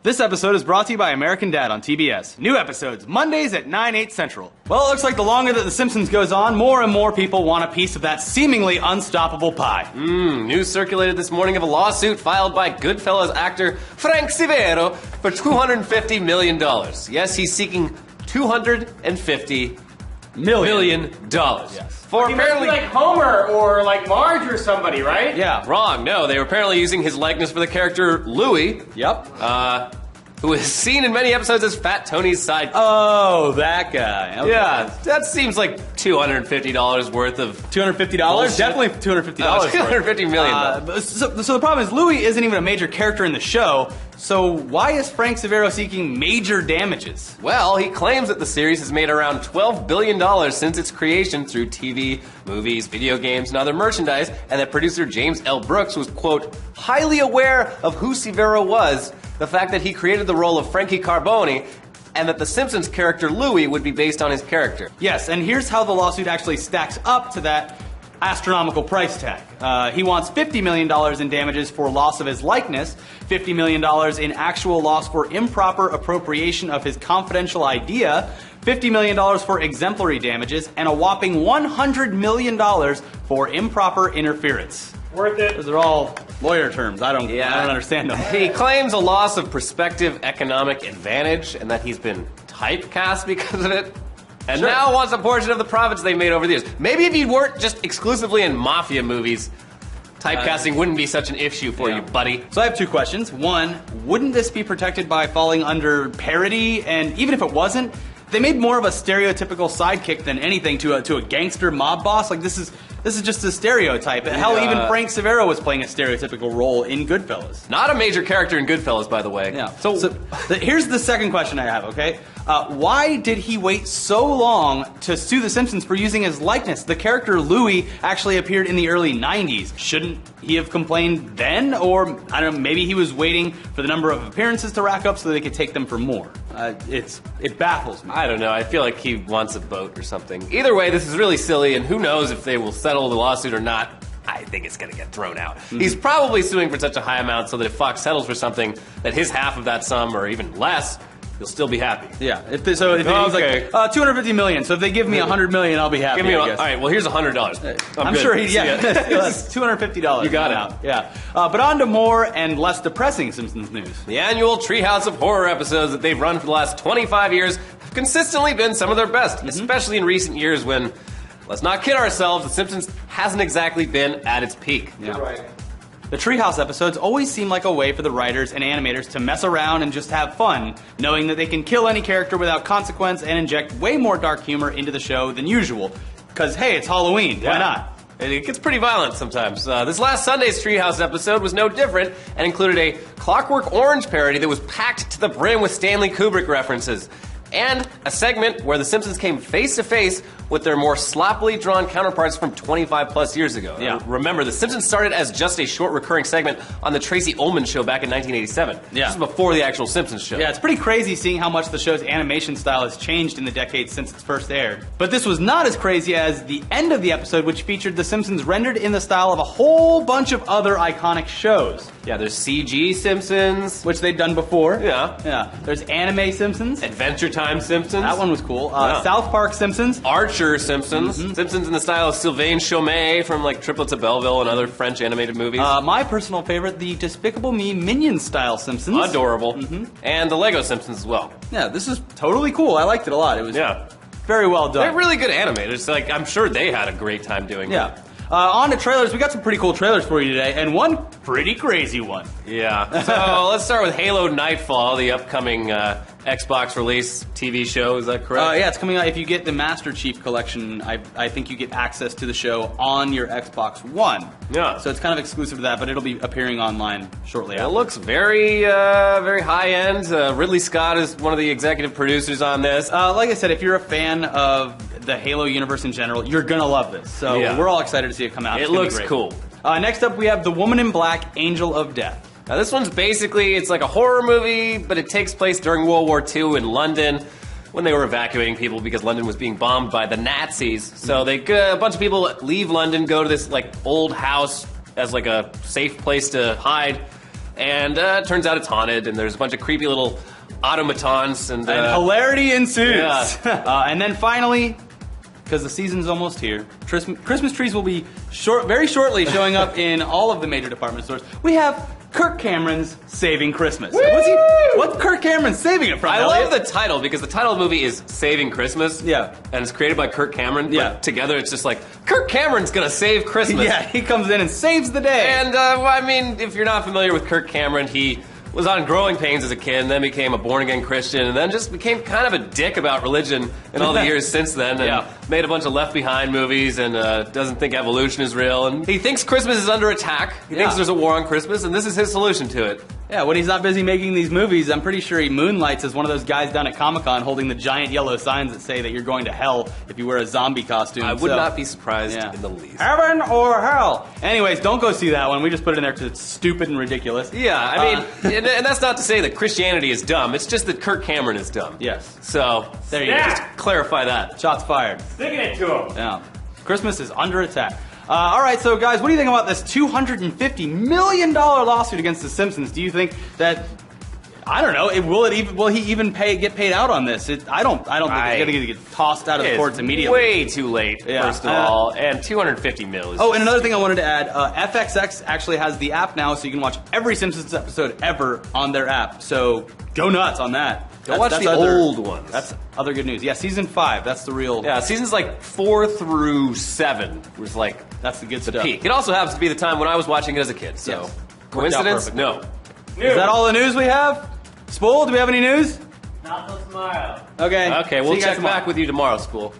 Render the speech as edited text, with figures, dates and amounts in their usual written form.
This episode is brought to you by American Dad on TBS. New episodes, Mondays at 9, 8 central. Well, it looks like the longer that The Simpsons goes on, more and more people want a piece of that seemingly unstoppable pie. News circulated this morning of a lawsuit filed by Goodfellas actor Frank Severo for $250 million. Yes, he's seeking $250 million. Yes. For He must be like Homer or like Marge or somebody, right? Yeah. Wrong. No, they were apparently using his likeness for the character Louie. Yep. Who is seen in many episodes as Fat Tony's sidekick. Oh, that guy. Okay. Yeah, that seems like $250 worth of $250? bullshit. Definitely $250. $250 million. So the problem is Louis isn't even a major character in the show, so why is Frank Severo seeking major damages? Well, he claims that the series has made around $12 billion since its creation through TV, movies, video games, and other merchandise, and that producer James L. Brooks was, quote, highly aware of who Severo was, the fact that he created the role of Frankie Carboni, and that the Simpsons character Louie would be based on his character. Yes, and here's how the lawsuit actually stacks up to that astronomical price tag. He wants $50 million in damages for loss of his likeness, $50 million in actual loss for improper appropriation of his confidential idea, $50 million for exemplary damages, and a whopping $100 million for improper interference. Worth it. Those are all lawyer terms. I don't understand them. He claims a loss of prospective economic advantage and that he's been typecast because of it. And Sure. now wants a portion of the profits they made over the years. Maybe if you weren't just exclusively in mafia movies, typecasting wouldn't be such an issue for you, buddy. So I have two questions. One, wouldn't this be protected by falling under parody? And even if it wasn't, they made more of a stereotypical sidekick than anything to a gangster mob boss. Like this is just a stereotype. Hell, even Frank Severo was playing a stereotypical role in Goodfellas. Not a major character in Goodfellas, by the way. Yeah. Here's the second question I have, okay? Why did he wait so long to sue The Simpsons for using his likeness? The character Louie actually appeared in the early 90s. Shouldn't he have complained then? Or, I don't know, maybe he was waiting for the number of appearances to rack up so they could take them for more. It baffles me. I don't know. I feel like he wants a boat or something. Either way, this is really silly, and who knows if they will settle the lawsuit or not. I think it's going to get thrown out. He's probably suing for such a high amount so that if Fox settles for something, that his half of that sum, or even less, he'll still be happy. Yeah. He's like, $250 million. So if they give me $100 million, I'll be happy. All right, well, here's $100. I'm sure that's $250. You got it. Out. Yeah. But on to more and less depressing Simpsons news. The annual Treehouse of Horror episodes that they've run for the last 25 years have consistently been some of their best, especially in recent years when, let's not kid ourselves, The Simpsons hasn't exactly been at its peak. Yeah. Right. The Treehouse episodes always seem like a way for the writers and animators to mess around and just have fun, knowing that they can kill any character without consequence and inject way more dark humor into the show than usual. Because, hey, it's Halloween. Why not? It gets pretty violent sometimes. This last Sunday's Treehouse episode was no different and included a Clockwork Orange parody that was packed to the brim with Stanley Kubrick references. And a segment where the Simpsons came face to face with their more sloppily drawn counterparts from 25 plus years ago. Yeah. Remember, the Simpsons started as just a short recurring segment on the Tracy Ullman Show back in 1987. Yeah. This is before the actual Simpsons show. Yeah, it's pretty crazy seeing how much the show's animation style has changed in the decades since it's first aired. But this was not as crazy as the end of the episode, which featured the Simpsons rendered in the style of a whole bunch of other iconic shows. Yeah, there's CG Simpsons, Which they'd done before. Yeah. Yeah. There's Anime Simpsons. Adventure Time Simpsons. That one was cool. Yeah. South Park Simpsons. Archer Simpsons. Simpsons in the style of Sylvain Chomet from like Triplets of Belleville and other French animated movies. My personal favorite, the Despicable Me Minion style Simpsons. Adorable. And the Lego Simpsons as well. Yeah, this is totally cool. I liked it a lot. It was very well done. They're really good animators. Like, I'm sure they had a great time doing it. Yeah. On to trailers. We got some pretty cool trailers for you today, and one pretty crazy one. Yeah. So let's start with Halo Nightfall, the upcoming Xbox release TV show. Is that correct? Yeah, it's coming out. If you get the Master Chief Collection, I think you get access to the show on your Xbox One. Yeah. So it's kind of exclusive to that, but it'll be appearing online shortly It after. looks very, very high end. Ridley Scott is one of the executive producers on this. Like I said, if you're a fan of the Halo universe in general, you're gonna love this. So we're all excited to see it come out. It looks cool. Next up, we have The Woman in Black, Angel of Death. Now this one's basically, it's like a horror movie, but it takes place during World War II in London when they were evacuating people because London was being bombed by the Nazis. So a bunch of people leave London, go to this like old house as like a safe place to hide. And it turns out it's haunted, and there's a bunch of creepy little automatons. And hilarity ensues. Yeah. And then finally, because the season's almost here, Christmas trees will be very shortly showing up in all of the major department stores. We have Kirk Cameron's Saving Christmas. What's Kirk Cameron saving it from? I Elliot? love the title because the title of the movie is Saving Christmas. Yeah. And it's created by Kirk Cameron. Yeah. But together it's just like, Kirk Cameron's gonna save Christmas. Yeah, he comes in and saves the day. And, I mean, if you're not familiar with Kirk Cameron, he was on Growing Pains as a kid, and then became a born-again Christian, and then just became kind of a dick about religion in all the years since then, and made a bunch of Left Behind movies, and doesn't think evolution is real, and he thinks Christmas is under attack. He thinks there's a war on Christmas, and this is his solution to it. Yeah, when he's not busy making these movies, I'm pretty sure he moonlights as one of those guys down at Comic-Con holding the giant yellow signs that say that you're going to hell if you wear a zombie costume. I would not be surprised in the least. Heaven or hell. Anyways, don't go see that one. We just put it in there because it's stupid and ridiculous. Yeah, I mean, and that's not to say that Christianity is dumb. It's just that Kirk Cameron is dumb. Yes. So, there you go. Just clarify that. Shots fired. Sticking it to him. Yeah. Christmas is under attack. All right, so guys, what do you think about this $250 million lawsuit against The Simpsons? Do you think that, I don't know, will he even get paid out on this? I don't think it's going to get tossed out of the courts immediately. Way too late, first of all, and $250 million. Oh, and another thing I wanted to add, FXX actually has the app now, so you can watch every Simpsons episode ever on their app. So go nuts on that. Go watch the old ones. That's other good news. Yeah, season 5. That's the real. Yeah, seasons like 4 through 7 was like that's the good stuff. Peak. It also happens to be the time when I was watching it as a kid. So coincidence? No. Is that all the news we have? Spool, do we have any news? Not till tomorrow. Okay. Okay, we'll check back with you tomorrow, Spool.